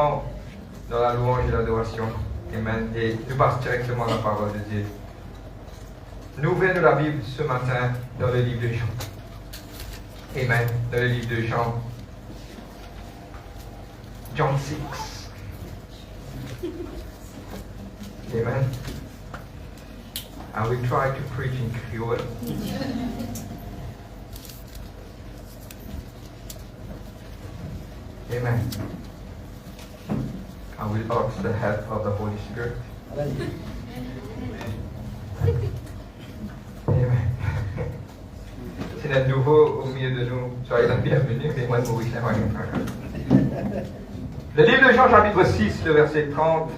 directement dans la louange et l'adoration. Amen. Et nous passons directement à la parole de Dieu. Nous ouvrons la Bible ce matin dans le livre de Jean. Amen. Dans le livre de Jean. John 6. Amen. And we try to preach in Creole. Amen. I will ask the help of the Holy Spirit. Amen. C'est un nouveau au milieu de nous. Soyez la bienvenue, mais moi, Maurice, le livre de Jean, chapitre 6, le verset 30,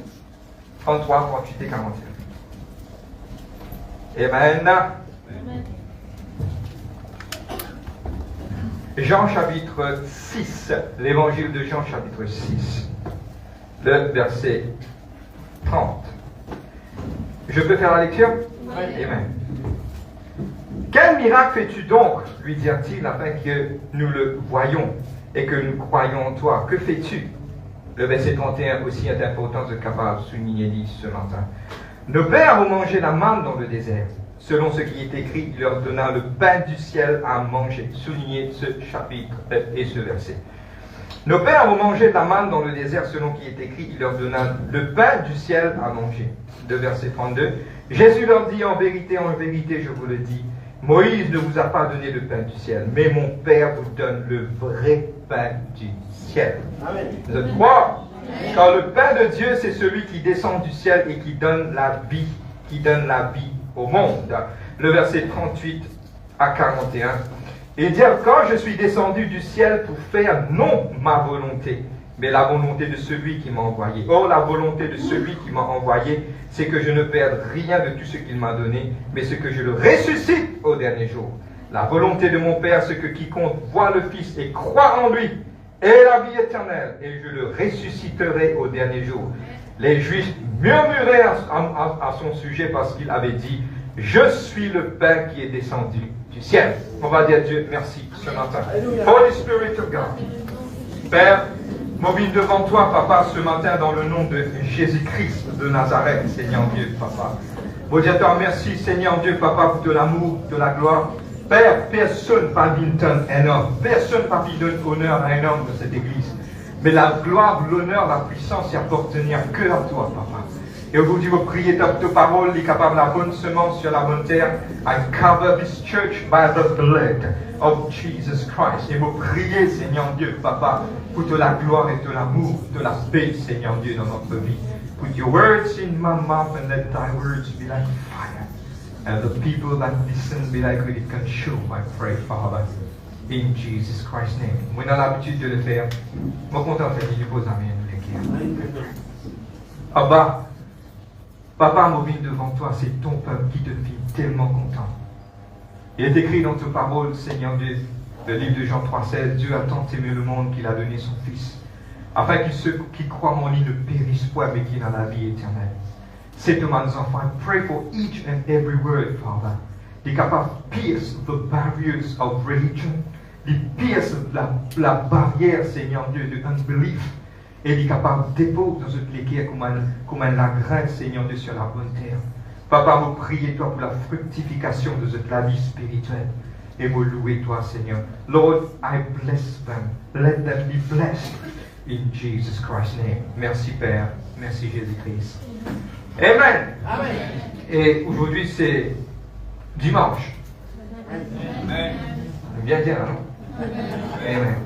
33, 38 et 41. Amen. Jean chapitre 6, l'évangile de Jean chapitre 6, le verset 30. Je peux faire la lecture? Oui. Amen. Quel miracle fais-tu donc, lui dirent-ils, afin que nous le voyions et que nous croyions en toi? Que fais-tu? Le verset 31 aussi est important de capable de souligner ce matin. Nos pères ont mangé la manne dans le désert. Selon ce qui est écrit, il leur donna le pain du ciel à manger. Soulignez ce chapitre et ce verset. Nos pères ont mangé de la manne dans le désert, selon ce qui est écrit, il leur donna le pain du ciel à manger. De verset 32. Jésus leur dit, en vérité, je vous le dis, Moïse ne vous a pas donné le pain du ciel, mais mon Père vous donne le vrai pain du ciel. Amen. Vous êtes croire? Car le pain de Dieu, c'est celui qui descend du ciel et qui donne la vie au monde. Le verset 38 à 41. Et dire, quand je suis descendu du ciel pour faire non ma volonté, mais la volonté de celui qui m'a envoyé. Or, la volonté de celui qui m'a envoyé, c'est que je ne perde rien de tout ce qu'il m'a donné, mais ce que je le ressuscite au dernier jour. La volonté de mon Père, c'est que quiconque voit le Fils et croit en lui ait la vie éternelle, et je le ressusciterai au dernier jour. Les Juifs murmuraient à son sujet parce qu'il avait dit, je suis le pain qui est descendu du ciel. On va dire Dieu merci ce matin. Holy Spirit of God. Père, mobile devant toi, Papa, ce matin dans le nom de Jésus-Christ de Nazareth, Seigneur Dieu, Papa. Vous dire merci, Seigneur Dieu, Papa, pour de l'amour, de la gloire. Père, personne n'a donné un homme. Personne n'a donné honneur à un homme de cette église. Mais la gloire, l'honneur, la puissance y appartenir que à toi, Papa. Et aujourd'hui, vous priez ta parole, il est capable la bonne semence sur la bonne terre. I cover this church by the blood of Jesus Christ. Et vous priez, Seigneur Dieu, Papa, pour de la gloire et de l'amour, de la paix, Seigneur Dieu, dans notre vie. Put your words in my mouth and let thy words be like fire. And the people that listen be like really consumed, I pray, Father. In Jesus Christ's name. Moi, on a l'habitude de le faire. Moi, content de faire du pose à nous. Abba, Papa, mobile devant toi, c'est ton peuple qui te fait tellement content. Il est écrit dans ta parole, Seigneur Dieu, le livre de Jean 3,16, Dieu a tant aimé le monde qu'il a donné son Fils, afin que ceux qui croient en lui ne périssent point, mais qu'ils aient la vie éternelle. C'est tout, mes enfants. I pray for each and every word, Father. Il est capable de pierce the barriers of religion, de pierce la barrière, Seigneur Dieu, de unbelief. Et il est capable de déposer dans cette léguerre comme la graine, Seigneur Dieu, sur la bonne terre. Papa, vous priez toi pour la fructification de cette la vie spirituelle. Et vous louez toi, Seigneur. Lord, I bless them. Let them be blessed. In Jesus Christ's name. Merci Père. Merci Jésus-Christ. Amen. Amen. Et aujourd'hui, c'est dimanche. Amen. Bien dire, non? Amen.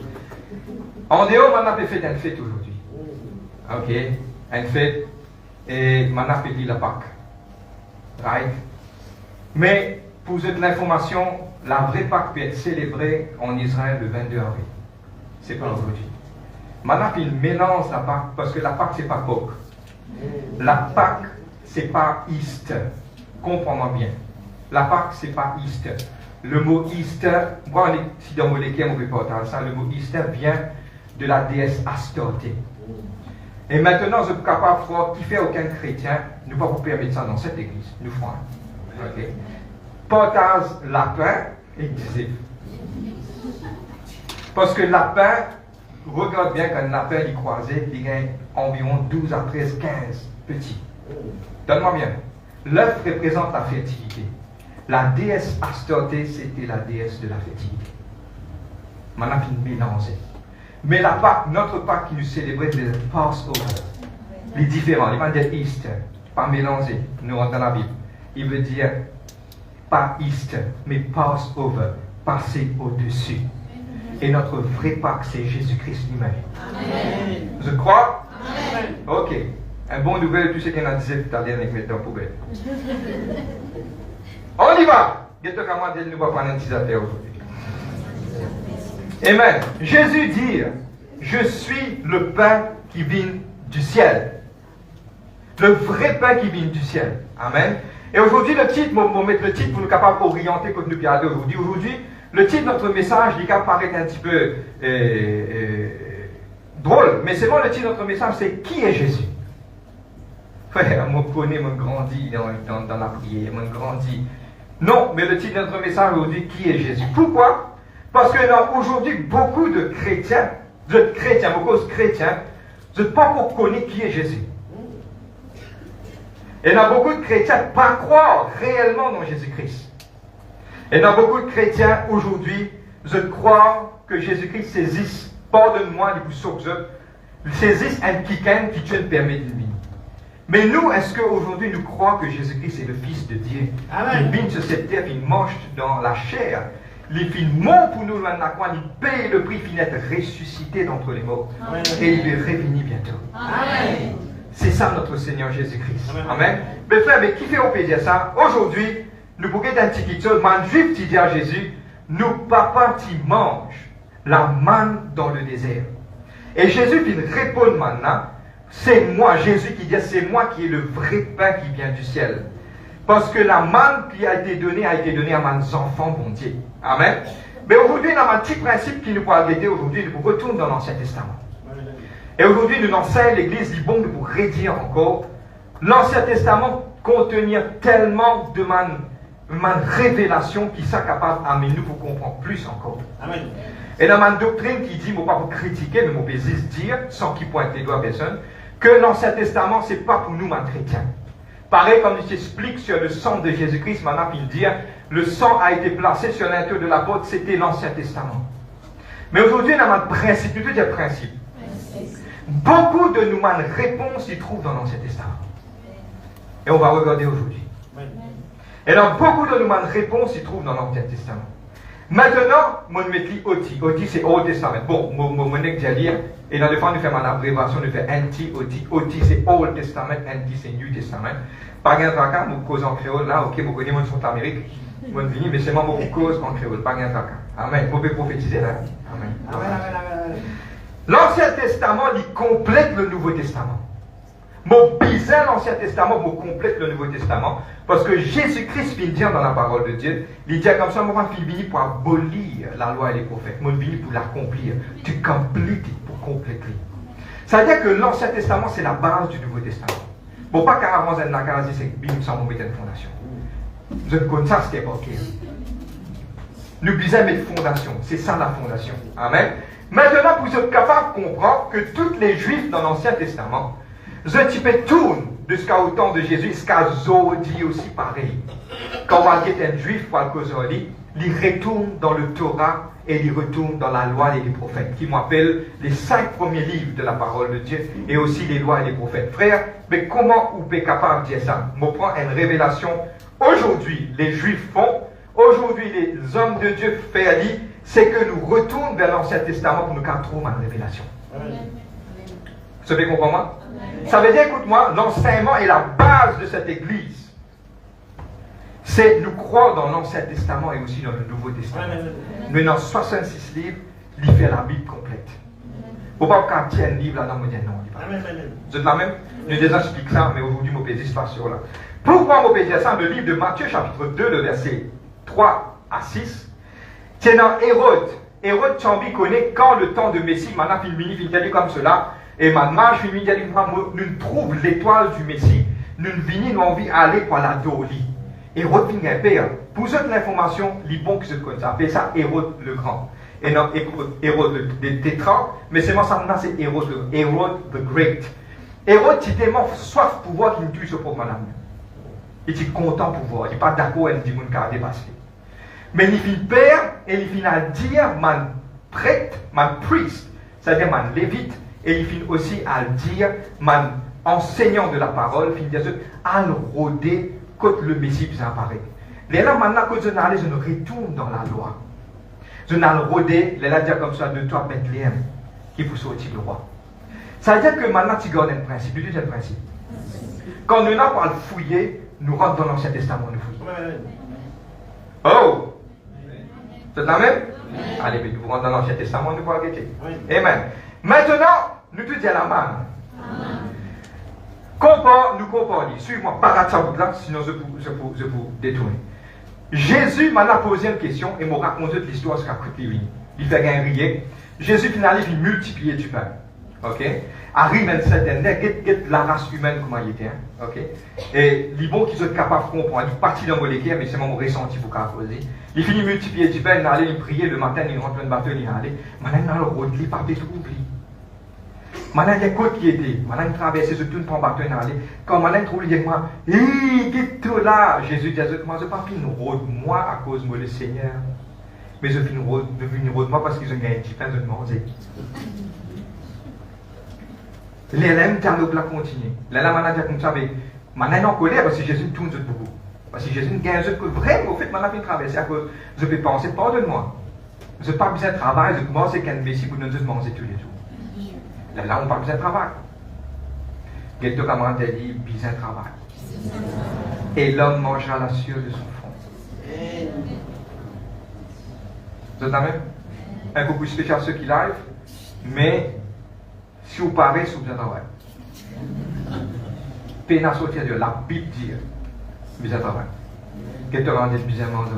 En dehors, on a fait une fête aujourd'hui. Ok, une fête, et on a fait la Pâque. Right? Mais, pour cette information, la vraie Pâque peut être célébrée en Israël le 22 avril. C'est pas aujourd'hui. Maintenant, il mélange la Pâque, parce que la Pâque, c'est pas Pâques. La Pâque, c'est pas Easter. Comprenons bien. La Pâque, c'est pas Easter. Le mot Easter, moi, si dans mon équipe, on ne peut pas entendre ça, le mot Easter vient de la déesse Astorté. Et maintenant, je suis capable de faire qui fait aucun chrétien, nous ne pouvons pas permettre ça dans cette église. Nous ferons. Okay. Portage lapin exclusif. Parce que lapin, regarde bien quand l'appel y croisait, il y a environ 12 à 13, 15 petits. Donne-moi bien. L'œuf représente la fertilité. La déesse Astarté, c'était la déesse de la fertilité. Maintenant, il mélangeait. Mais la Pâque, notre Pâque qui nous célébrait, c'est le Passover. Les différents, il va dire Easter, pas mélanger, nous rentrons dans la Bible. Il veut dire pas Easter, mais Passover, passer au-dessus. Et notre vrai Pâque, c'est Jésus-Christ lui-même. Amen. Je crois? Amen. Ok. Un bon nouvelle, tout ce qu'on a dit tout à l'heure, avec mettre dans la poubelle. On y va! Qu'est-ce que nous va prendre un petit affaire aujourd'hui? Amen. Jésus dit, je suis le pain qui vient du ciel. Le vrai pain qui vient du ciel. Amen. Et aujourd'hui, le titre, je vais mettre le titre pour nous capables d'orienter comme nous regardons aujourd'hui. Aujourd'hui, le titre de notre message, il va paraître un petit peu drôle, mais c'est bon, le titre de notre message, c'est qui est Jésus? Frère, moi, connais, moi, grandis dans la prière, moi, grandis. Non, mais le titre de notre message aujourd'hui, qui est Jésus? Pourquoi? Parce que aujourd'hui, beaucoup de chrétiens, beaucoup de chrétiens, ne savent pas pour connaître qui est Jésus. Et il y a beaucoup de chrétiens qui ne pas croire réellement dans Jésus-Christ. Et il y a beaucoup de chrétiens aujourd'hui, je crois que Jésus-Christ saisisse, pardonne-moi les poussons que saisisse un quiquin qui te permet de vivre. Mais nous, est-ce qu'aujourd'hui nous croyons que Jésus-Christ est le Fils de Dieu? Amen. Il vient sur cette terre, il marche dans la chair. Il fait mort pour nous, il paye le prix, il est ressuscité d'entre les morts. Amen. Et il est revenu bientôt. Amen. C'est ça notre Seigneur Jésus-Christ. Amen. Amen. Mais frère, mais qui fait au dire ça? Aujourd'hui, nous pouvons un petit quelque chose, man juif qui dit à Jésus, nous papa qui mange la manne dans le désert. Et Jésus vient répondre maintenant, c'est moi, Jésus qui dit, c'est moi qui est le vrai pain qui vient du ciel. Parce que la manne qui a été donnée à mes enfants, mon Dieu. Amen. Mais aujourd'hui, il y a un petit principe qui nous peut arrêter aujourd'hui, nous retourner dans l'Ancien Testament. Et aujourd'hui, nous enseignons l'Église du bon pour redire encore. L'Ancien Testament contenir tellement de révélations qui sont capables d'amener nous pour comprendre plus encore. Amen. Et dans ma doctrine qui dit, je ne vais pas vous critiquer, mais je vais juste dire, sans qu'il pointe les doigts à personne, que l'Ancien Testament, ce n'est pas pour nous, chrétiens. Pareil, comme il s'explique sur le sang de Jésus-Christ, maintenant, il dit, le sang a été placé sur l'intérieur de la porte, c'était l'Ancien Testament. Mais aujourd'hui, on a un principe, plutôt dire principe. Beaucoup de nos réponses s'y trouvent dans l'Ancien Testament. Et on va regarder aujourd'hui. Et dans beaucoup de nos réponses s'y trouvent dans l'Ancien Testament. Maintenant, je vais mettre Oti. Oti, c'est Old Testament. Bon, je vais lire. Et dans le fond, nous faisons une abréviation, nous faisons Anti, Oti. Oti, c'est Old Testament, Anti, c'est New Testament. Par exemple, quand nous causons en créole, là, ok, vous connaissez, nous sommes en Amérique. Moi, je viens, mais c'est moi qui cause en créole. Par exemple, amen. Vous pouvez prophétiser là. Amen. Amen. L'Ancien Testament, il complète le Nouveau Testament. Mon bizarre l'Ancien Testament, mon complète le Nouveau Testament, parce que Jésus-Christ vient dire dans la parole de Dieu, il dit comme ça, moi, je suis venu pour abolir la loi et les prophètes, moi, je suis venu pour l'accomplir, tu complètes pour compléter. Ça veut dire que l'Ancien Testament, c'est la base du Nouveau Testament. Bon, pas qu'avant, c'est bim, sans mettre une fondation. Je connais ça, c'était ok. Nous disons mettre fondation, c'est ça la fondation. Amen. Maintenant, vous êtes capable de comprendre que tous les Juifs dans l'Ancien Testament, ce type tourne jusqu'à au temps de Jésus, jusqu'à Zodi aussi pareil. Quand on est un Juif, il retourne dans le Torah et il retourne dans la loi et les prophètes, qui m'appellent les 5 premiers livres de la parole de Dieu et aussi les lois et les prophètes. Frère, mais comment vous êtes capable de dire ça? Je prends une révélation. Aujourd'hui, les Juifs font, aujourd'hui, les hommes de Dieu font, c'est que nous retournons vers l'Ancien Testament pour nous trouver une révélation. Amen. Vous savez comprendre moi? Ça veut dire, écoute-moi, l'enseignement est la base de cette église. C'est nous croire dans l'Ancien Testament et aussi dans le Nouveau Testament. Mais dans 66 livres, il fait la Bible complète. Il ne faut pas qu'on tienne un livre là-dedans, on dit non. Vous êtes là même? Je déjà explique ça, mais aujourd'hui, je ne pas sur là. Pourquoi je vais dire ça? Le livre de Matthieu, chapitre 2, le verset 3 à 6. C'est dans Hérode. Hérode Chambi connaît quand le temps de Messie, maintenant, il dit comme cela. Et maintenant, nous trouvons l'étoile du Messie. Nous venons envie d'aller pour la Doli. Hérode vient un père. Pour cette l'information, les bons qui se connaissent, appelle ça Hérode le Grand. et non Hérode le tétra, mais c'est moi ça c'est Hérode the Great. Hérode qui tellement soif de pouvoir qu'il ne tue ce pauvre madame. Il est content de pouvoir, il n'est pas d'accord avec le monde qui a dépassé. Mais il finit père et il finit à dire, man prêtre, man priest, c'est-à-dire man lévite, et il finit aussi à dire, man enseignant de la parole, il finit à le rôder quand le Messie apparaît. Et là, maintenant, quand je retourne dans la loi. Je n'ai le rôder, il a dit comme ça, de toi, Bethléem, qui vous sortir le roi. Ça veut dire que maintenant, tu gardes un principe, tu dis un principe. Quand nous n'avons pas le fouiller, nous rentrons dans l'Ancien Testament, nous fouillons. Oh! C'est la même? Allez, vous rentrez dans l'Ancien Testament, nous pouvons arrêter. Amen. Maintenant, nous te disons la main. Nous comprenons. Suis-moi, par là, sinon je vous détourner. Jésus m'a posé une question et m'a raconté l'histoire sur la côte de il fait un rire. Jésus finalement il multipliait du pain. Ok? Arrive une certaine la race humaine comment il était. Ok? Et les bons qui sont capables de comprendre, il partit dans molécule, mais c'est mon ressenti pour poser. Il finit multiplier du pain, il allait prier le matin, il rentre dans le bateau, il allait. Maintenant dans le road, il pas trouver. Maintenant, il y a quoi qui était? Maintenant, il traverse ce tout le bateau, il allait. Quand maintenant, il trouve, il dit, moi, hé, qu'est-ce là? Jésus dit, moi, je ne pas fini road moi à cause de le Seigneur. Mais je finis road moi parce qu'ils ont gagné du pain de manger. Les LM, tu as le continuer. Les LM, maintenant, comme ça, mais maintenant, en colère parce que Jésus tourne de beaucoup. Parce que Jésus gagne que vraiment, au fait, maintenant, il traverse à cause, je peux penser, pardonne-moi. Je n'ai pas besoin de travail, je commence à qu'un messie pour nous manger tous les jours. Là, on n'a pas besoin de travail. Quelqu'un comment a dit, besoin de travail. Et l'homme mangera la sueur de son front. Vous êtes la même? Un peu plus spécial ceux qui live, mais si vous parlez, c'est besoin de travail. Peine à sortir de la Bible dit, besoin de travail. Quelqu'un a dit, besoin de manger.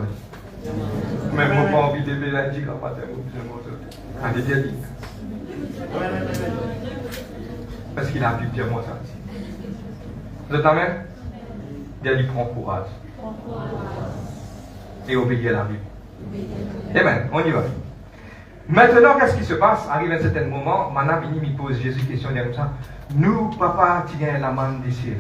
Même moi, pas envie de lever la digue, pas besoin de manger. Allez, bien dit. Parce qu'il a pu dire moi ça. Vous êtes la même? Il prend courage. Et obéir à la Bible. Eh bien, on y va. Maintenant, qu'est-ce qui se passe? Arrive à un certain moment, maintenant, il me pose Jésus une question comme ça. Nous, papa, tu gagnes la manne des cieux.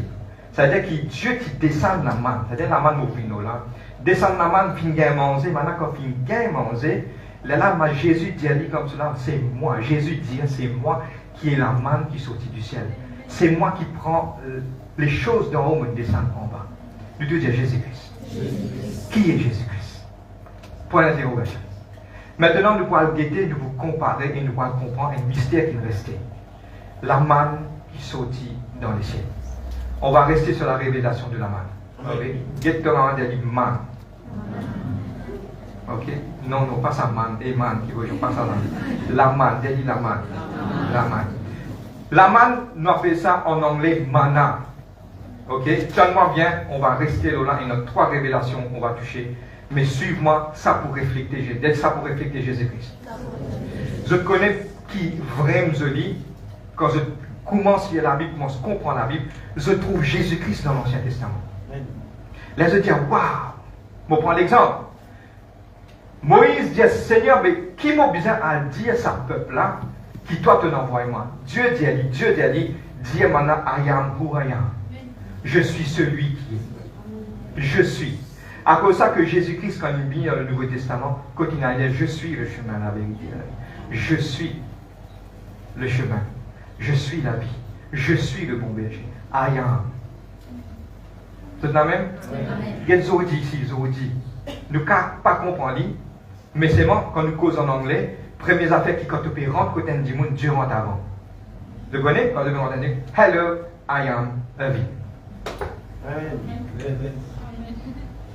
C'est-à-dire que Dieu qui descend la manne, c'est-à-dire la manne au final, là. Descend la manne, fin gagne manger, maintenant, quand fin gagne manger, là, Jésus dit comme cela, c'est moi. Jésus dit, c'est moi qui est la manne qui sortit du ciel. C'est moi qui prends les choses d'en haut et descend en bas. Nous te disons Jésus-Christ. Qui est Jésus-Christ? Point d'interrogation. Maintenant, nous pouvons guetter, nous vous comparer et nous pouvons comprendre un mystère qui nous restait. La manne qui sortit dans les ciels. On va rester sur la révélation de la manne. Ok? Guette-toi dit manne. Ok? Non, pas ça manne, et manne qui veut pas ça. La manne, dit la manne. La manne. La manne, nous appelons ça en anglais manna. Ok? Tiens-moi bien, on va rester là et notre 3 révélations, on va toucher. Mais suive-moi, ça pour refléter Jésus-Christ. Je connais qui vraiment je lis, quand je commence à lire la Bible, commence à comprendre la Bible, je trouve Jésus-Christ dans l'Ancien Testament. Là, je dis, waouh! Je prends l'exemple. Moïse dit, Seigneur, mais qui m'a besoin à dire à ce peuple-là, qui toi te l'envoie moi? Dieu dit, dis maintenant, I am who I am. Je suis celui qui est. Je suis. À cause de ça que Jésus-Christ, quand il vient dans le Nouveau Testament, quand il a dit, je suis le chemin, la vérité. Je suis le chemin. Je suis la vie. Je suis le bon berger. I am. C'est la même? Il y a des autres ici, ils ont dit. Nous ne pouvons pas comprendre, mais c'est moi, quand nous causons en anglais, première affaire qui, quand tu peux rentrer côté du monde, Dieu rentre avant. Vous connaissez? Quand vous entendez, hello, I am la vie.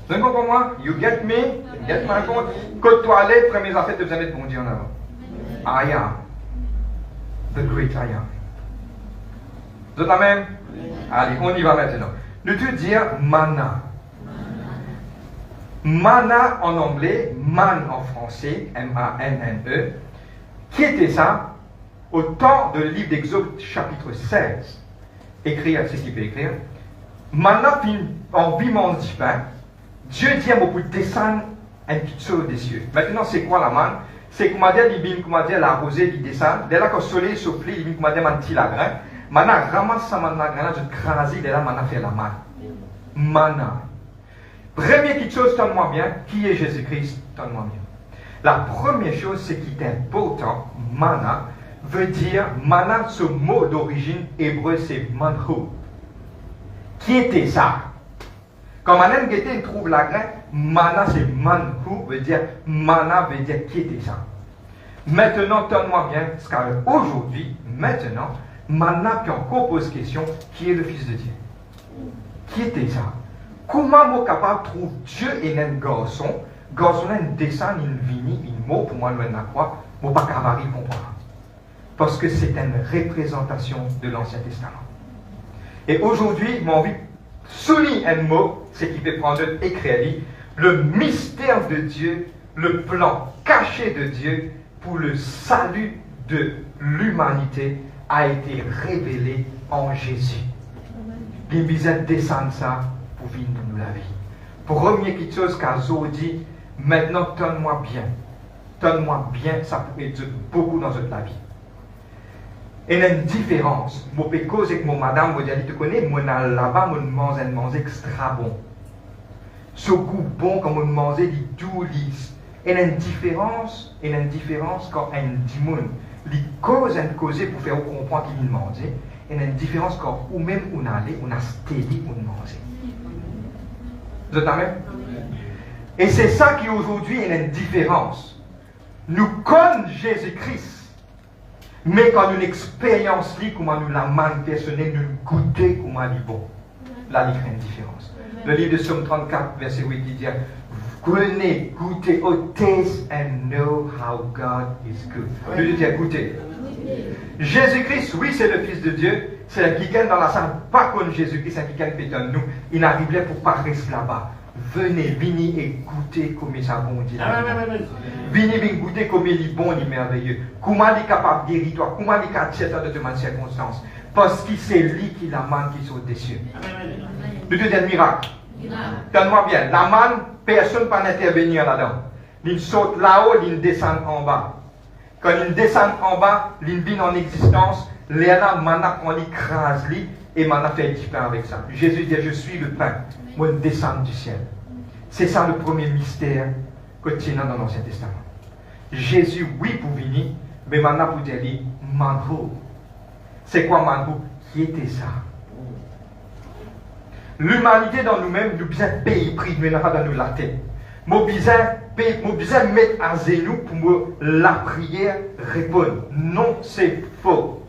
Vous comprenez moi? You get me? You get my point? Quand tu allais, première affaire, tu besoin de bon Dieu en avant. I am. The great I am. Vous êtes la même? Allez, on y va maintenant. Nous te dire manna. Manna en anglais, man en français, M-A-N-N-E. Qui était ça? Au temps de le livre d'Exode, chapitre 16. Écrire, c'est ce qu'il peut écrire. Manna, en vivant du pain, Dieu dit à beaucoup descendre un petit saut des cieux. Maintenant, c'est quoi la manne? c'est comment dire, la rosée qui descend. Dès là que le soleil souffle, il vient comment dire, un petit lagrin. Maintenant, ramasse ça, maintenant, je crase, dès là, maintenant, fait la main. Mana. Première petite chose, donne-moi bien, qui est Jésus-Christ, donne-moi bien. La première chose, c'est qui est important, mana, veut dire, mana, ce mot d'origine hébreu, c'est manhu. Qui était ça? Quand Manan Guetté trouve la graine, mana c'est manhu, veut dire mana veut dire qui était ça. Maintenant, donne-moi bien, parce qu'aujourd'hui, maintenant, mana puis encore pose question, qui est le Fils de Dieu? Qui était ça? Comment moi capable de trouver Dieu et un garçon un dessin, une vini, une mot, pour moi, le quoi, moi pas capable de comprendre. Parce que c'est une représentation de l'Ancien Testament. Et aujourd'hui, mon envie souligne un mot, c'est qu'il peut prendre écrit, le mystère de Dieu, le plan caché de Dieu pour le salut de l'humanité a été révélé en Jésus. Il besoin de descendre ça pour vivre nous la vie. Première petite chose qu'Azo dit, maintenant donne-moi bien. Donne-moi bien, ça peut être beaucoup dans notre vie. Il y a une différence. Je peux causer avec mon madame, je dis, tu connais, moi là-bas, je mange extra bon. Ce goût bon, quand je mange, il tout lisse. Il y a une différence quand un dimon, il cause pour faire comprendre qu'il mange. Il y a une différence quand ou même on allait, on a steady, on mange. Vous êtes même? Et c'est ça qui aujourd'hui il y a une différence. Nous connaissons Jésus-Christ. Mais quand une expérience, comment nous la manifestons, nous goûter comment elle est bon. Là, il y a une différence. Le livre de Psaume 34, verset 8, il dit venez, goûtez, oh, taste and know how God is good. Je veux dire, goûtez. Jésus-Christ, oui, c'est le Fils de Dieu. C'est un qui dans la salle, pas comme Jésus-Christ, c'est un qui fait en nous. Il n'arrivait pour pas rester là-bas. Venez, venez et goûtez comme ça bon Dieu. Venez, venez goûter comme il est bon, il est merveilleux. Comment il est capable de guérir toi, comment il est capable de te demander circonstances. Parce que c'est lui qui la manne qui saute des cieux. Le deuxième miracle. Donne-moi bien, la manne, personne ne peut intervenir là-dedans. Il saute là-haut, il descend en bas. Quand il descend en bas, il vient en existence, là, maintenant, on l'écrase, et on a fait un petit pain avec ça. Jésus dit, je suis le pain, moi, je descends du ciel. C'est ça le premier mystère que tu as dans l'Ancien Testament. Jésus, oui, pour venir, mais maintenant, pour dire, manhou. C'est quoi manhou? Qui était ça? L'humanité dans nous-mêmes, nous besoin de payer prix, nous n'avons pas dans nous la tête. Nous besoin mettre à genoux pour me la prière répondre. Non, c'est faux.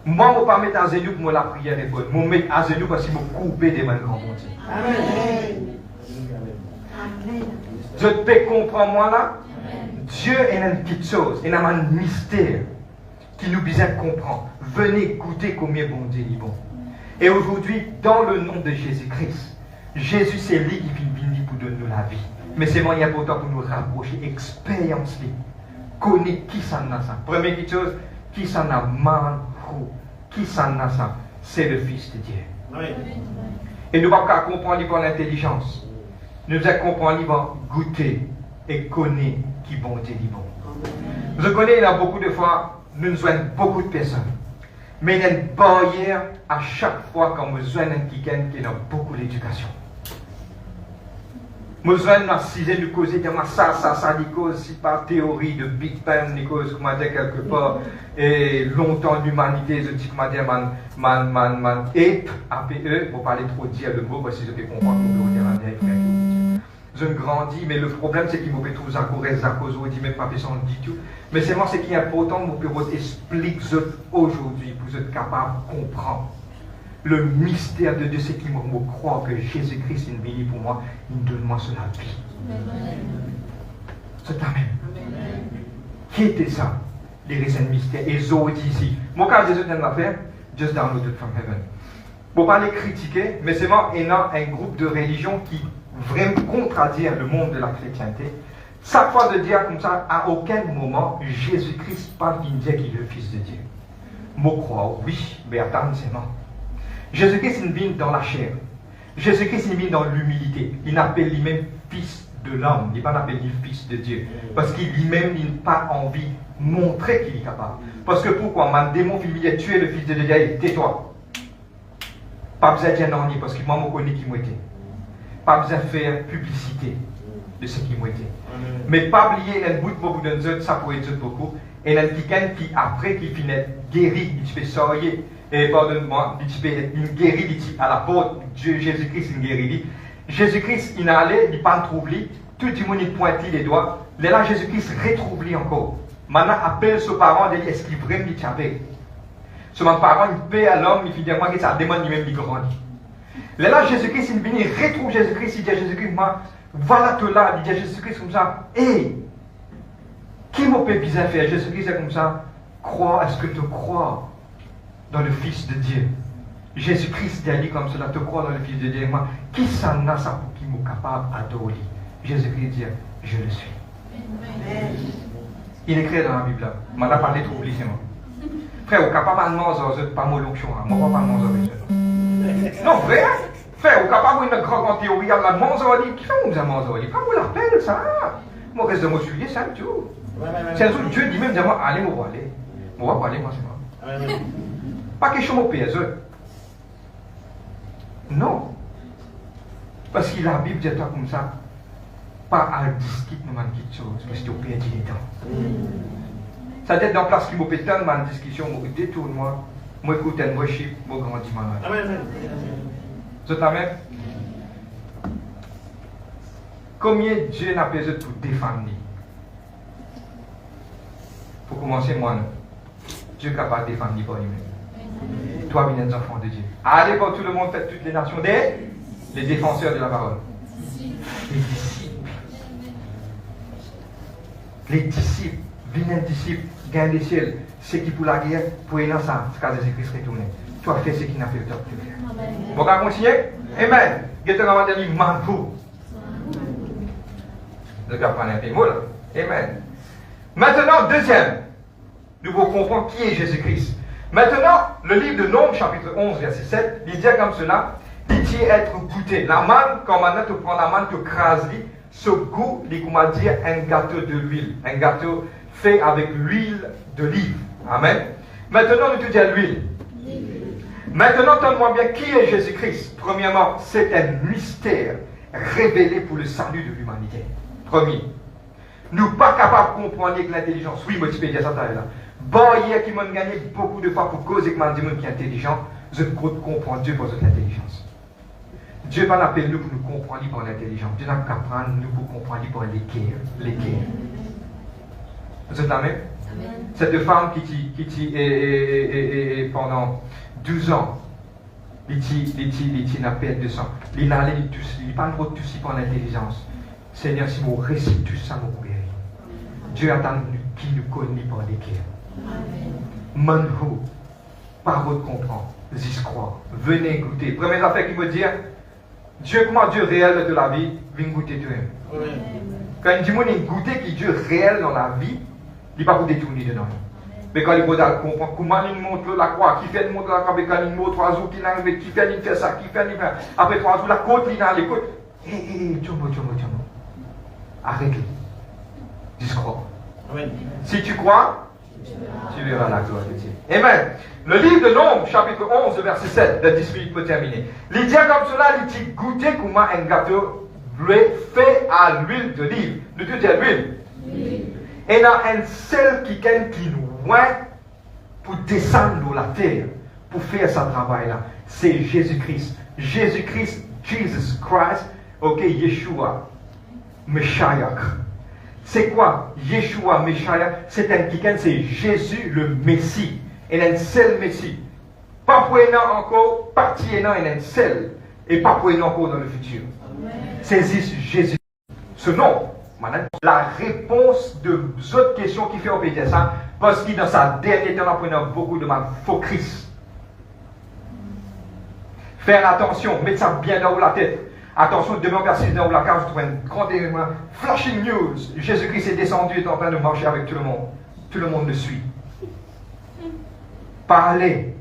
Moi, je ne vais pas mettre à genoux pour me la prière répondre. Je vais mettre à genoux parce que je vais couper des mains de grand Dieu. Amen. Je peux comprendre moi là? Amen. Dieu est une petite chose, il y a un mystère qui nous besoin de comprendre. Venez goûter combien bon Dieu est bon. Et aujourd'hui, dans le nom de Jésus-Christ, Jésus c'est lui qui vient venir pour donner la vie. Mais c'est moyen important pour nous rapprocher, expérience lui, connaître qui s'en a ça. Première petite chose, qui s'en a man qui s'en a ça, c'est le Fils de Dieu. Oui. Et nous ne pouvons pas comprendre par l'intelligence. Nous devons comprendre par goûter et connaître qui bon Dieu est bon. Je connais, il y a beaucoup de fois, nous joignons beaucoup de personnes. Mais il y a une barrière à chaque fois quand nous joignons quelqu'un qui a beaucoup d'éducation. Nous joignons à 6 ans de causer de ça, des causes, si pas théorie de Big Bang, des causes, comment dire, quelque part, et longtemps l'humanité, je dis, comment dire, ape, APE, pour parler trop dire le mot, parce que je peux comprendre qu'on peut dire en direct, je grandis, mais le problème c'est qu'il me trouve à cause, on dit même pas besoin de dire tout. Mais c'est moi ce qui est important, mon père explique aujourd'hui pour être capable de comprendre le mystère de Dieu, c'est qu'il me croit que Jésus-Christ est venu pour moi, il donne moi sur la vie. C'est Amen. Qui était ça? Les raisins de mystère. Et Zoé dit ici. Moi, quand Jésus vient de faire, just downloaded from heaven. Pour pas les critiquer, mais c'est moi, il y a un groupe de religions qui vraiment contradire le monde de la chrétienté. Chaque fois de dire comme ça, à aucun moment, Jésus-Christ parle d'une Dieu qui est le Fils de Dieu. Moi, crois, oui, mais attends, c'est non. Jésus-Christ, il vient dans la chair. Jésus-Christ, il vient dans l'humilité. Il appelle lui-même Fils de l'homme. Il n'est pas appelé fils de Dieu. Parce qu'il lui-même n'a pas envie de montrer qu'il est capable. Parce que pourquoi? Man démon il tuer le fils de Dieu, tais-toi. Pas besoin de dire non, parce qu'il m'a reconnu qui m'était. Pas besoin de faire publicité de ce qui m'était. Mais pas oublier, il y a un bout de beaucoup de autres, ça pourrait être beaucoup. Et il y a quelqu'un qui, après, qui finit guéri, il peut sortir. Et pardonne-moi, il guérit à la porte, Jésus-Christ, il guérit. Jésus-Christ, il allait, il pas trouvé, tout le monde il pointe les doigts. Là, Jésus-Christ retrouve encore. Maintenant, appelle ses parents, il dit, est-ce qu'il vraiment il t'appelle? Ce parent, il paie à l'homme, il fait dire, moi, que ça demande lui-même, il grandit. Là, Jésus-Christ, il vient, il retrouve Jésus-Christ, il dit à Jésus-Christ, moi, voilà tout là, il dit à Jésus-Christ comme ça, hé, qui m'a fait bizarre faire? Jésus-Christ est comme ça, crois, est-ce que tu crois dans le Fils de Dieu? Jésus-Christ a dit comme cela, te crois dans le Fils de Dieu. Moi, qui s'en a ça pour qui m'est capable d'adorer? Jésus-Christ dit, je le suis. Amen. Il écrit dans la Bible, je n'ai pas parlé trop oublié, moi. Frère, vous êtes capable de manger, pas mon l'onction, moi, pas manger. Non, frère, frère, vous êtes capable de une grande théorie, la manger, qui fait vous manger? Pas vous l'appelle ça? Moi, reste de me suivre, c'est un tout. C'est un tout, Dieu dit même, allez, moi, aller. Moi, aller, moi, c'est moi. Pas question de payer. Non. Parce que la Bible dit comme ça, pas à discuter de quelque chose, mais c'est au perdu les temps. Ça peut être dans la place qui m'a pété dans une discussion, je détourne-moi, je écoute un worship, je grandis ma vie. C'est amen. Combien Dieu n'a pas besoin pour défendre? Pour commencer, moi, non. Dieu est capable de défendre pour lui-même. Toi, bien des enfants de Dieu. Allez voir tout le monde, faites toutes les nations les défenseurs de la parole. Les disciples. Les disciples, viens disciples, gagne des ciels. C'est qui pour la guerre, pour aller dans ça, c'est quand Jésus-Christ retourne. Toi, fais ce qui n'a fait le temps de faire. Bon, on va continuer? Amen. Je te demande de dire, manfou. Je vais prendre un peu de mots là. Amen. Maintenant, deuxième, nous devons comprendre qui est Jésus-Christ. Maintenant, le livre de Nombres, chapitre 11, verset 7, il dit comme cela, il dit être goûté. La manne, quand maintenant tu prends la manne, tu crases, ce goût, il comment dire un gâteau de l'huile. Un gâteau fait avec l'huile d'olive. Amen. Maintenant, nous te disons l'huile. Maintenant, entends-moi bien, qui est Jésus-Christ? Premièrement, c'est un mystère révélé pour le salut de l'humanité. Premier. Nous pas capables de comprendre avec l'intelligence. Oui, moi, tu peux dire ça là. Bon, hier qui m'ont gagné beaucoup de fois pour causer que dit qui est intelligent, je comprends Dieu par votre intelligence. Dieu va pas nous pour nous comprendre par l'intelligence. Dieu n'a qu'à prendre nous pour comprendre par les guerres. Vous êtes amen? Cette femme qui pendant 12 ans, il n'a pas de sang. Il n'a pas trop de toucher par l'intelligence. Seigneur, si vous récitez tout ça, vous guérir. Dieu attend qui nous connaît par les guerres. Manhou, parole comprend, j'y crois. Venez goûter. Première affaire qui me dit, Dieu, comment Dieu réel de la vie, viens goûter toi-même. Quand il dit goûter qui Dieu réel dans la vie, il ne va pas vous détourner dedans. Mais quand il comprend comment il montre la croix, qui fait il montre la croix, mais quand il montre 3 jours, qui fait ça, qui fait après 3 jours, la côte, il a les côtes. Tiens. Arrête-le. J'y crois. Si tu crois, tu verras la gloire de Dieu. Amen. Le livre de Nombres, chapitre 11, verset 7, de 18 pour terminer. Il dit comme cela, il dit goûter comment un gâteau fait à l'huile d'olive. Le Dieu dit l'huile. Et il y a un seul qui nous loin pour descendre dans la terre, pour faire ce travail-là. C'est Jésus-Christ. Jesus Christ, ok, Yeshua, Messiah. C'est quoi Yeshua, Messiah? C'est un quelqu'un, c'est Jésus le Messie. Il y a un seul Messie. Pas pour un encore, parti un il y a un seul. Et pas pour un encore dans le futur. C'est Jésus. Ce nom, la réponse de autres questions qui fait obéir ça, parce qu'il dans sa dernière temps, on a beaucoup de mal. Faux Christ. Faire attention, mettre ça bien dans la tête. Attention, demain, vers 6 ans, la carte, je trouve un grand événement. Flashing news. Jésus-Christ est descendu, il est en train de marcher avec tout le monde. Tout le monde le suit. Parlez.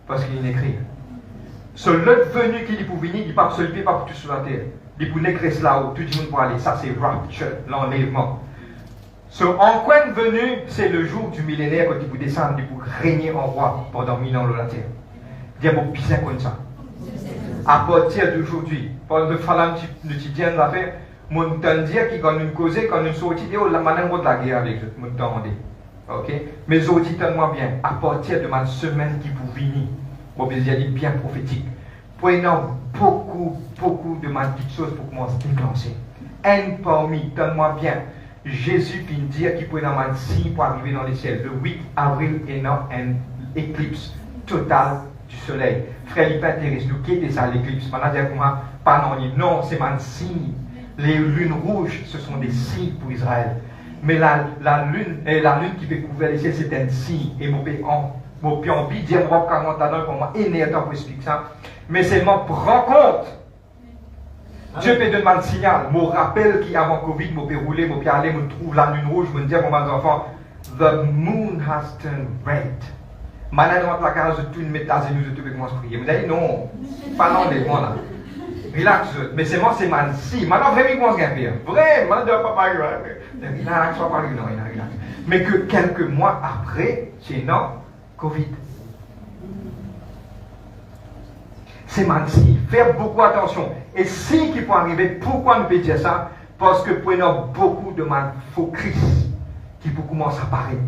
Parce qu'il est écrit. Ce l'autre venu qui dit pour venir, il ne parle pas pour tout sur la terre. il pour négrer cela où tout le monde peut aller. Ça, c'est rapture, l'enlèvement. En quoi venu, c'est le jour du millénaire quand il vous descend, il vous régner en roi pendant 1000 ans sur la terre. Dis moi bien comme ça. À partir d'aujourd'hui, pendant le falam de Tidien l'a fait, mon temps dire qu'il quand une cause, quand une sortie, la manière de la guerre avec mon temps. Ok? Mais je dis tellement bien, à partir de ma semaine qui vous finit, bon, bien bien prophétique, prenons beaucoup de ma petites choses pour commencer à déclencher. Un parmi, tellement bien. Jésus vient dire qu'il peut dans un signe pour arriver dans les ciels. Le 8 avril est dans une éclipse totale du soleil. Frère, il m'intéresse, nous qui était ça l'éclipse. Maintenant, dire comment pas non, c'est un signe. Les lunes rouges, ce sont des signes pour Israël. Mais la lune qui fait couvrir les ciels, c'est un signe. Et mon pays envie de dire, moi, quand on t'a pour moi, énervant pour expliquer ça. Mais seulement prends compte. Dieu peut donner un signal. Je me rappelle qu'avant Covid, je peux rouler, je peux aller, je trouve la lune rouge, je me dis à mes enfants, the moon has turned red. Maintenant, dans la case de tout une métase et nous, je commence à prier. Je me dis, non, pas l'enlèvement là. Relax, mais c'est moi, c'est man si. Maintenant, vraiment, il commence à gagner. Vraiment, je ne dois pas parler. Relax, pas parler, non, relax. Mais que quelques mois après, c'est non, Covid. C'est si. Faire beaucoup attention. Et si qui peut arriver, pourquoi nous peut dire ça? Parce que prenons beaucoup de faux Christ qui peut commencer à apparaître.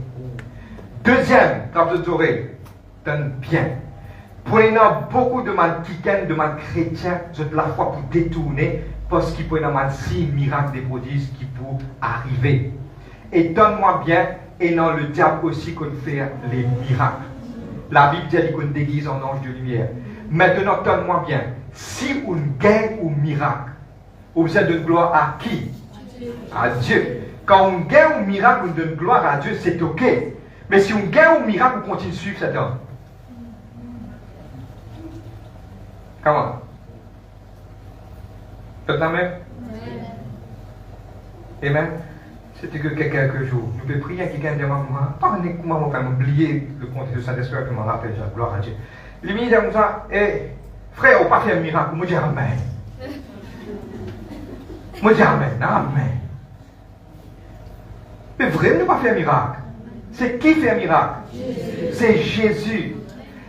Deuxième, quand vous aurez, donne bien. Prenons beaucoup de tickets, de chrétiens, de la foi pour détourner, parce qu'ils prennent si miracles des prodiges qui peuvent arriver. Et donne-moi bien, et non le diable aussi qu'on fait les miracles. La Bible dit qu'on déguise en ange de lumière. Maintenant, donne-moi bien, si on gagne au miracle, vous êtes de gloire à qui? À Dieu. Quand on gagne au miracle, on donne gloire à Dieu, c'est ok. Mais si on gagne au miracle, on continue de suivre cet homme. Comment? Faites la même? Amen. C'était que quelques jours. Nous pouvons prier à quelqu'un de moi, comment on va oublier le compte de Saint-Esprit que je me rappelle, gloire à Dieu. Il me dit comme ça, frère, on n'a pas fait un miracle. Moi, je dis Amen. Moi, je dis Amen. Amen. Mais vraiment, on n'a pas fait un miracle. C'est qui fait un miracle? C'est Jésus.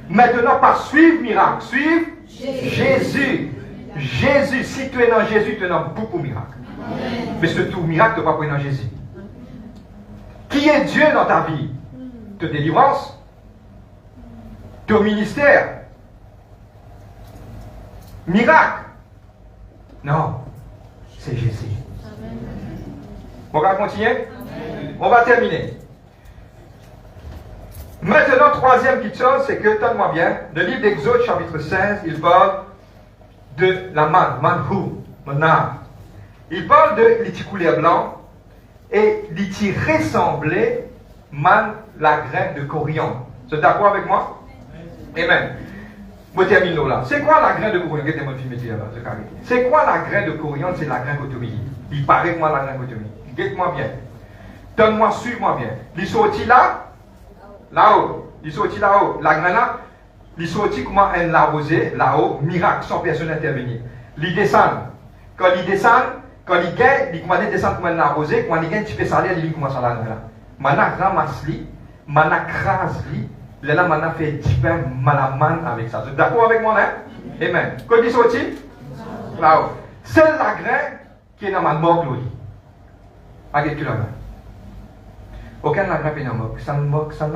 Maintenant, pas suivre miracle. Suivre Jésus. Jésus. Si tu es dans Jésus, tu es dans beaucoup de miracles. Mais ce tout miracle, tu ne vas pas dans Jésus. Qui est Dieu dans ta vie? De délivrance? Ton ministère? Miracle? Non, c'est Jésus. Amen. On va continuer? Amen. On va terminer. Maintenant, troisième petite chose, c'est que, donne-moi bien, le livre d'Exode, chapitre 16, il parle de la manhu, manna. Il parle de l'iti couleur blanc et l'iti ressemblait la graine de coriandre. Vous êtes d'accord avec moi? Amen. Je termine là. C'est quoi la graine de coriandre? C'est quoi la graine de coriandre? C'est la graine cotomie. Il paraît que moi la graine cotomie. Guette-moi bien. Donne-moi, suis-moi bien. Il sortit là-haut. Il sortit là-haut. La graine là, il sortit comment elle l'a arrosé là-haut. Miracle, sans personne intervenir. Il descend. Quand il descend, quand il gagne, il commence à descendre comme elle l'a arrosé. Quand il gagne, tu peux saler, il commence à la là. Maintenant, ramasse-li. Maintenant, crase-li. Là, maintenant, fait 10 pains malaman avec ça. Vous êtes d'accord avec moi, hein? Amen. Quand il sortit, là-haut. C'est la graine qui est dans ma mort, là. Regarde-tu là-bas. Aucun la graine est dans ma mort. Ça n'a pas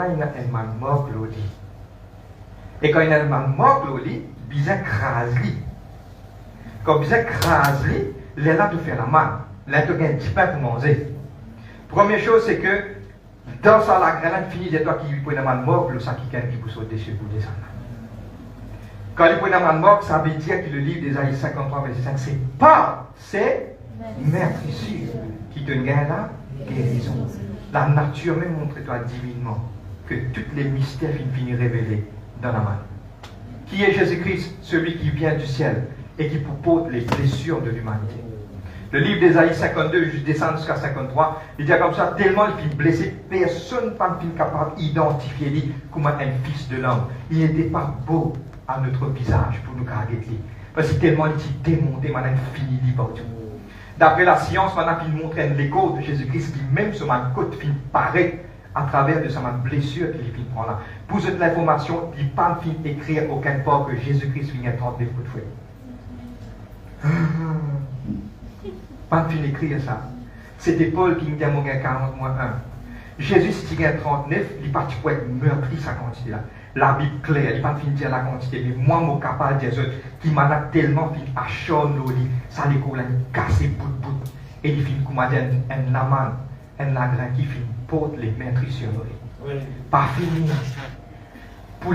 ma mort, là. Et quand il y a ma mort, là, bizarre crase-li. Quand bizarre crase-li, là, tu fais la main. Là, tu gagnes 10 pains pour manger. Première chose, c'est que dans ça, la grenade finit de toi qui lui prend la main mort, le sac qui peut sauter chez vous descendre. Quand il prend la main mort, ça veut dire que le livre d'Ésaïe 53, verset 5, c'est pas, c'est meurtrissure qui te gagne la guérison. La nature même montre-toi divinement que tous les mystères finissent révélés dans la main. Qui est Jésus-Christ? Celui qui vient du ciel et qui porte les blessures de l'humanité. Le livre d'Ésaïe 52, je descends jusqu'à 53, il dit comme ça, tellement il finit blessé, personne n'est capable d'identifier lui comme un fils de l'homme. Il n'était pas beau à notre visage pour nous regarder. Parce que tellement il est démonté, maintenant fini partout. D'après la science, maintenant il montre l'écho de Jésus-Christ qui même sur ma côte fin paraît à travers de sa blessure qu'il vient prendre là. Pour cette information, il n'a pas fin écrire aucun part que Jésus-Christ vient 39 coups de fouet. Pas fin écrire ça. C'était Paul qui me dit à mon 40 moins 1. Jésus, si il a 39, il n'est pas pour être meurtri sa quantité là. La Bible claire, il n'est pas fin dire la quantité, mais moi, je suis capable de dire qui m'a tellement fin à chaud l'oli, ça les coule, il casse bout de bout. Et il fin comme un laman, un lagrin qui fin porte les meurtrissures. Pas fini. Pour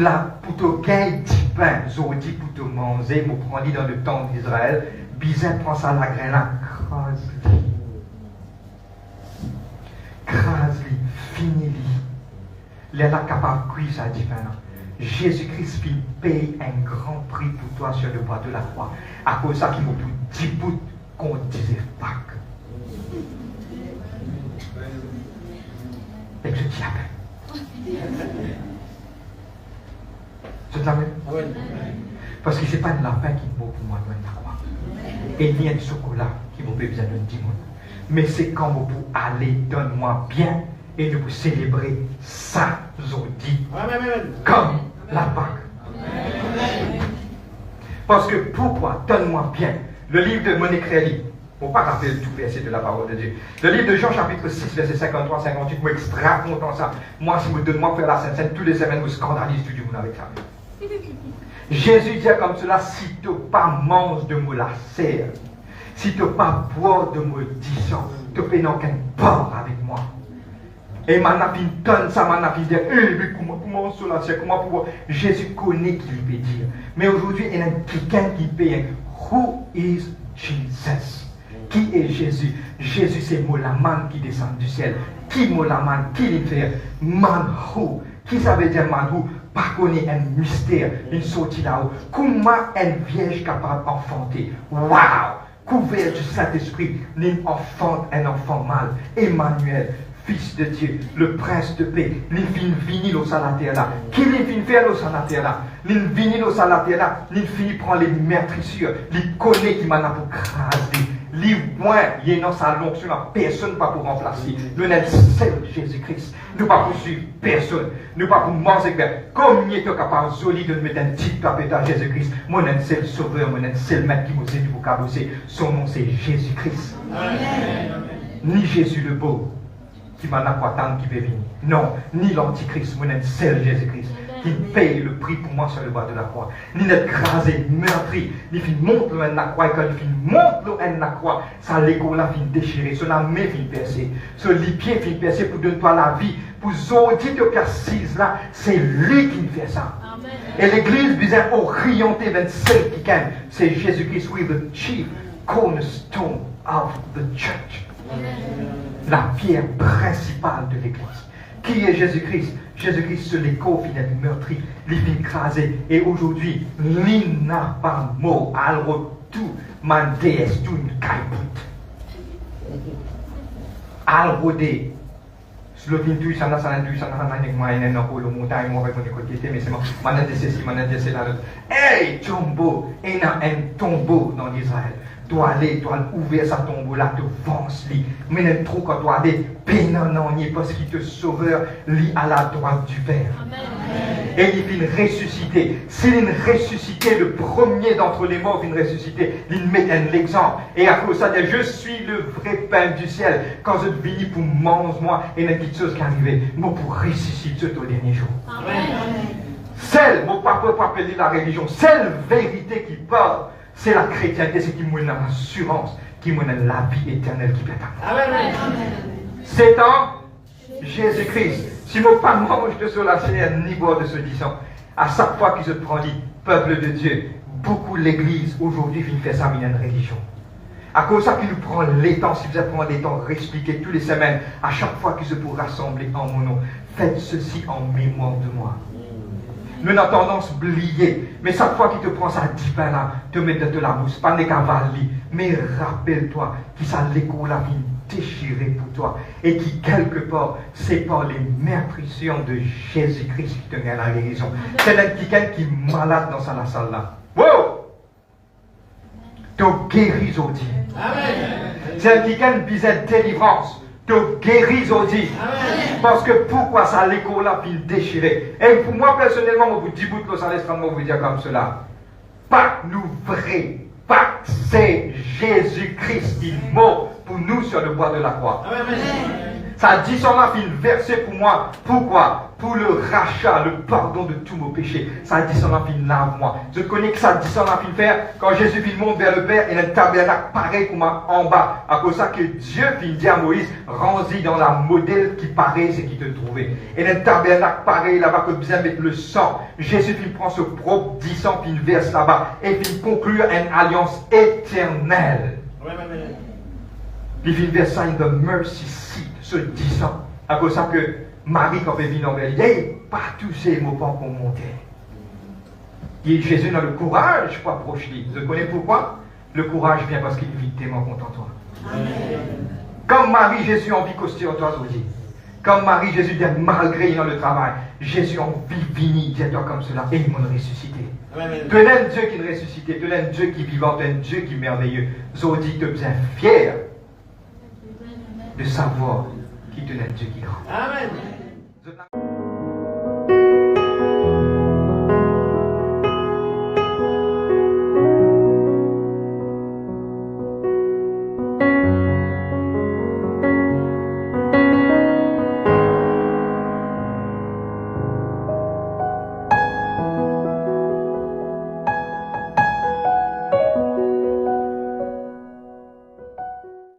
te gagner du pain, aujourd'hui pour te manger, vous prenez dans le temps d'Israël, bizarre prend ça lagrin là, crase-lui, finis-lui. Il est là capable de cuire ça du pain là. Jésus-Christ paye un grand prix pour toi sur le bois de la croix. À cause de ça qu'il m'a pour 10 bouts qu'on disait Pâques. Et que je dis après. C'est la même? Oui. Parce que ce n'est pas un lapin qui m'a pour moi de la croix. Et ni un chocolat qui m'a besoin de 10 mots. Mais c'est quand vous pouvez aller, donne-moi bien, et nous pouvons célébrer ça aujourd'hui. Comme la Pâque. Parce que pourquoi? Donne-moi bien. Le livre de Monique Réali, on ne va pas rappeler tout verset de la parole de Dieu. Le livre de Jean, chapitre 6, verset 53-58, moi extra content ça. Moi, si vous donne-moi faire la Sainte-Seine, tous les semaines, vous scandalisez tout le monde avec ça. Jésus dit comme cela, si tu pas mange de moi la serre, si tu pas boire de moi 10 ans, tu peux n'aucun part avec moi. Et maintenant, il donne ça, maintenant, il dit, mais comment cela, c'est comment pouvoir. Jésus connaît qui il peut dire. Mais aujourd'hui, il y a quelqu'un qui paye. Who is Jesus? Qui est Jésus? Jésus, c'est Molaman qui descend du ciel. Qui Molaman? Qui il fait? Manhou. Qui ça veut dire Manhou? Pas connaît un mystère, une sortie là-haut. Comment une vierge capable d'enfanter? Waouh! Couvert du Saint-Esprit, il enfante un enfant mâle. Emmanuel, Fils de Dieu, le Prince de paix, il finit vinyle au salateur là. Qui il finit faire au salateur là? Il vinyle au salateur là, il finit prendre les meurtrissures, il connaît qui m'a pour craser. Les moins, il y a dans sa l'onction, personne pas pour remplacer. Nous sommes seul Jésus-Christ. Nous ne pas pour suivre personne. Nous ne pas pour manger. Comme il est capable de mettre un petit tapet à Jésus-Christ. Mon seul sauveur, mon seul maître qui vous aide pour cabosser. Son nom c'est Jésus-Christ. Ni Jésus le beau, qui m'a pas tant qui veut venir. Non, ni l'antichrist, mon seul Jésus-Christ. Qui paye le prix pour moi sur le bois de la croix. Ni d'être crasé, meurtri, ni fin monte le la croix, et quand il fin monte le la croix, ça l'égo là fin déchiré, son main fin percé, son pied fin percé pour donner toi la vie, pour Zodi de assise là, c'est lui qui fait ça. Amen. Et l'église vient orienter vers celle qui gagne, c'est Jésus-Christ, oui, the chief cornerstone of the church. Amen. La pierre principale de l'église. Qui est Jésus-Christ? Jésus-Christ, c'est l'écho qui est meurtri, il est écrasé. Et aujourd'hui, il n'a pas mot. Alors, tout, ma déesse, tout une caille-boute. Alors, des. Slovin tout, ça n'a pas de moi, il y a un montagne, moi, avec mon côté, mais c'est moi, maintenant, c'est ceci, maintenant, c'est là. Hey, tombeau, il y a un tombeau dans l'Israël. Toi aller, toi ouvrir sa tombeau là, te vence lui. Mais n'aime trop quand toi aller, pénanant parce qu'il te sauveur, lit à la droite du Père. Amen. Et il vient ressusciter. S'il vient ressusciter, le premier d'entre les morts vient ressusciter, il met un exemple. Et à cause de ça, je suis le vrai pain du ciel. Quand je viens pour manger moi, et il y a une petite chose qui arrive, moi pour ressusciter au dernier jour. Amen. Celle, mon papa peut appeler la religion, celle vérité qui parle. C'est la chrétienté, c'est qui me donne l'assurance, qui me donne la vie éternelle qui vient à moi. Amen. C'est en Jésus-Christ. Si mon pas mange de cela, Seigneur, ni boire de ce disant, à chaque fois qu'il se prend dit, peuple de Dieu, beaucoup l'église aujourd'hui vient faire ça, mais il y a une religion. À cause de ça qu'il nous prend les temps, si vous prenez les temps, réexpliquer toutes les semaines, à chaque fois qu'il se peut rassembler en mon nom, faites ceci en mémoire de moi. Nous avons tendance à oublier. Mais chaque fois qu'il te prend ça, dis ben là, te met de la mousse, pas de cavalier. Mais rappelle-toi que ça l'écho la vie déchirée pour toi. Et qui, quelque part, c'est par les meurtrissures de Jésus-Christ qui te met à la guérison. C'est quelqu'un qui est malade dans sa salle là. Wow! te guéris aujourd'hui. Amen. C'est qui a une bizarre délivrance, te guéris aujourd'hui. Parce que pourquoi ça l'écho là puis déchiré. Et pour moi personnellement, je vous dis bout de ça l'extrêmement vous dire comme cela. Pas nous vrai. Pas c'est Jésus-Christ qui est mort pour nous sur le bois de la croix. Amen. Ça dit son a fait une verset pour moi. Pourquoi? Pour le rachat, le pardon de tous nos péchés. Ça dit son a fait une lave moi. Je connais que ça dit son a fait faire quand Jésus monte vers le Père et le tabernacle pareil comme en bas. À cause de ça que Dieu vient dire à Moïse, rends-y dans la modèle qui paraît, c'est qui te trouvait. Et le tabernacle pareil là-bas que besoin mettre le sang. Jésus prend ce propre 10 sang puis il verse là-bas et puis conclure une alliance éternelle. Amen. Il vient vers ça in the mercy seat, ce 10 ans. À cause de ça que Marie, quand elle vient en elle, il n'y a pas tous ces mots pour monter. Et Jésus a le courage pour approcher lui. Vous connaissez pourquoi? Le courage vient parce qu'il vit tellement content de toi. Amen. Comme Marie, Jésus en vit coster en toi aujourd'hui. Comme Marie, Jésus dit malgré dans le travail, Jésus en vit vini, dis-toi comme cela, et il m'a ressuscité. Tu es un Dieu qui est ressuscité, tu es un Dieu qui est vivant, tu es un Dieu qui est merveilleux. Aujourd'hui, tu es bien fier de savoir qui te un Dieu qui est grand. Amen.